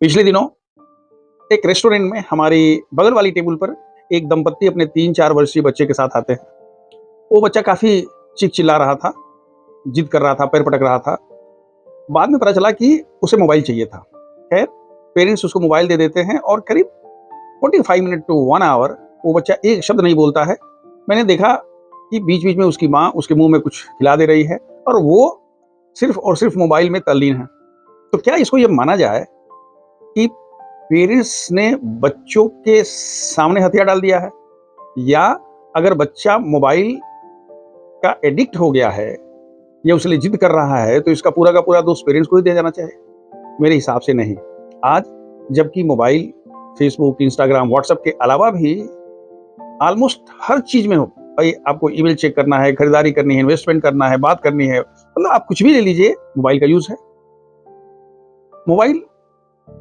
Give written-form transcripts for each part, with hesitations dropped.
पिछले दिनों एक रेस्टोरेंट में हमारी बगल वाली टेबल पर एक दंपत्ति अपने 3-4 वर्षीय बच्चे के साथ आते हैं। वो बच्चा काफ़ी चीख-चिल्ला रहा था, जिद कर रहा था, पैर पटक रहा था। बाद में पता चला कि उसे मोबाइल चाहिए था। खैर, पेरेंट्स उसको मोबाइल दे देते हैं और करीब 45 मिनट टू 1 आवर वो बच्चा एक शब्द नहीं बोलता है। मैंने देखा कि बीच-बीच में उसकी माँ उसके मुँह में कुछ खिला दे रही है और वो सिर्फ़ और सिर्फ़ मोबाइल में तल्लीन है। तो क्या इसको ये माना जाए कि पेरेंट्स ने बच्चों के सामने हथियार डाल दिया है, या अगर बच्चा मोबाइल का एडिक्ट हो गया है या उसके लिए जिद कर रहा है तो इसका पूरा का पूरा दोष पेरेंट्स को ही दिया जाना चाहिए? मेरे हिसाब से नहीं। आज जबकि मोबाइल, फेसबुक, इंस्टाग्राम, व्हाट्सएप के अलावा भी ऑलमोस्ट हर चीज में हो, भाई आपको ईमेल चेक करना है, खरीदारी करनी है, इन्वेस्टमेंट करना है, बात करनी है, मतलब आप कुछ भी ले लीजिए, मोबाइल का यूज है। मोबाइल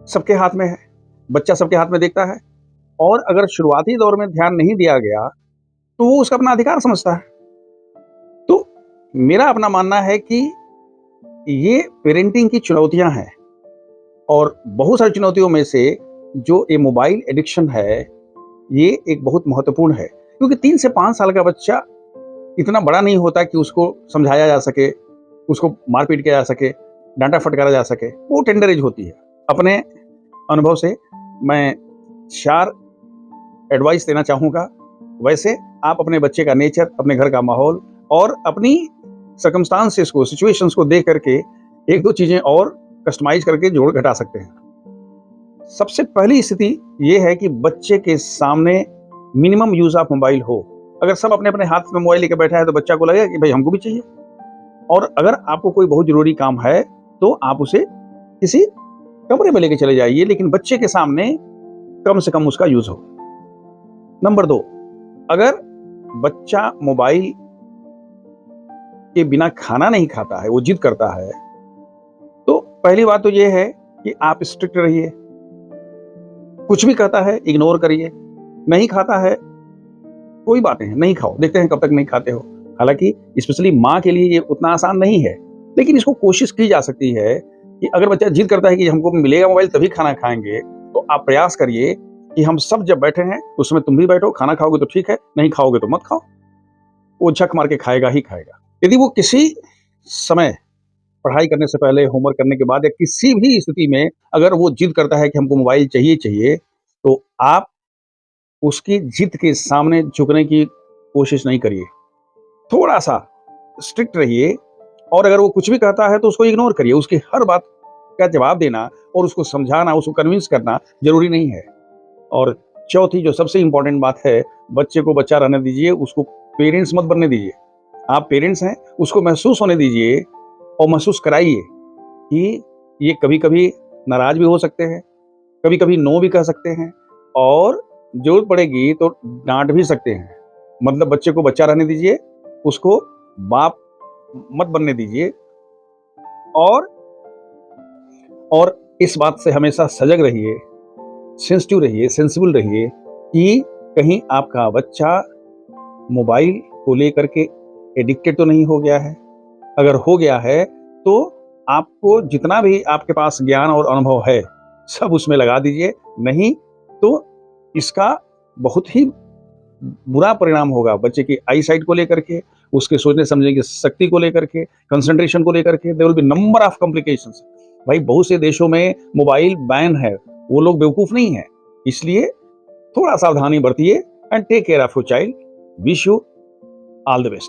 सबके हाथ में है, बच्चा सबके हाथ में देखता है, और अगर शुरुआती दौर में ध्यान नहीं दिया गया तो वो उसका अपना अधिकार समझता है। तो मेरा अपना मानना है कि ये पेरेंटिंग की चुनौतियां हैं, और बहुत सारी चुनौतियों में से जो ये मोबाइल एडिक्शन है, ये एक बहुत महत्वपूर्ण है। क्योंकि 3 से 5 साल का बच्चा इतना बड़ा नहीं होता कि उसको समझाया जा सके, उसको मारपीट किया जा सके, डांटा फटकारा जा सके। वो टेंडर एज होती है। अपने अनुभव से मैं 4 एडवाइस देना चाहूँगा। वैसे आप अपने बच्चे का नेचर, अपने घर का माहौल और अपनी सर्कमस्टांसेस को, सिचुएशंस को देख करके 1-2 चीज़ें और कस्टमाइज़ करके जोड़ घटा सकते हैं। सबसे पहली स्थिति ये है कि बच्चे के सामने मिनिमम यूज़ ऑफ मोबाइल हो। अगर सब अपने-अपने हाथ में मोबाइल लेके बैठा है तो बच्चा को लगेगा कि भाई हमको भी चाहिए। और अगर आपको कोई बहुत ज़रूरी काम है तो आप उसे किसी कमरे में लेके चले जाइए, लेकिन बच्चे के सामने कम से कम उसका यूज़ हो। नंबर 2, अगर बच्चा मोबाइल के बिना खाना नहीं खाता है, वो जिद करता है, तो पहली बात तो ये है कि आप स्ट्रिक्ट रहिए। कुछ भी कहता है इग्नोर करिए। नहीं खाता है, कोई बात नहीं, नहीं खाओ, देखते हैं कब तक नहीं खाते हो। हालांकि स्पेशली माँ के लिए ये उतना आसान नहीं है, लेकिन इसको कोशिश की जा सकती है कि अगर बच्चा जिद करता है कि हमको मिलेगा मोबाइल तभी खाना खाएंगे, तो आप प्रयास करिए कि हम सब जब बैठे हैं उसमें तुम भी बैठो, खाना खाओगे तो ठीक है, नहीं खाओगे तो मत खाओ। वो झक मार के खाएगा ही खाएगा। यदि वो किसी समय पढ़ाई करने से पहले, होमवर्क करने के बाद, या किसी भी स्थिति में अगर वो जिद करता है कि हमको मोबाइल चाहिए चाहिए, तो आप उसकी जिद के सामने झुकने की कोशिश नहीं करिए। थोड़ा-सा स्ट्रिक्ट रहिए, और अगर वो कुछ भी कहता है तो उसको इग्नोर करिए। उसकी हर बात का जवाब देना और उसको समझाना, उसको कन्विंस करना ज़रूरी नहीं है। और चौथी जो सबसे इम्पोर्टेंट बात है, बच्चे को बच्चा रहने दीजिए, उसको पेरेंट्स मत बनने दीजिए। आप पेरेंट्स हैं, उसको महसूस होने दीजिए और महसूस कराइए कि ये कभी-कभी नाराज़ भी हो सकते हैं, कभी-कभी नो भी कह सकते हैं, और ज़रूरत पड़ेगी तो डाँट भी सकते हैं। मतलब बच्चे को बच्चा रहने दीजिए, उसको बाप मत बनने दीजिए। और इस बात से हमेशा सजग रहिए, सेंसिटिव रहिए, सेंसिबल रहिए कि कहीं आपका बच्चा मोबाइल को लेकर के एडिक्टेड तो नहीं हो गया है। अगर हो गया है तो आपको जितना भी आपके पास ज्ञान और अनुभव है सब उसमें लगा दीजिए, नहीं तो इसका बहुत ही बुरा परिणाम होगा बच्चे की आई साइट को लेकर के, उसके सोचने समझने की शक्ति को लेकर के, कंसंट्रेशन को लेकर के। There will be number of complications. भाई बहुत से देशों में मोबाइल बैन है, वो लोग बेवकूफ नहीं है। इसलिए थोड़ा सावधानी बरतिए and take care of your child. Wish you all the best.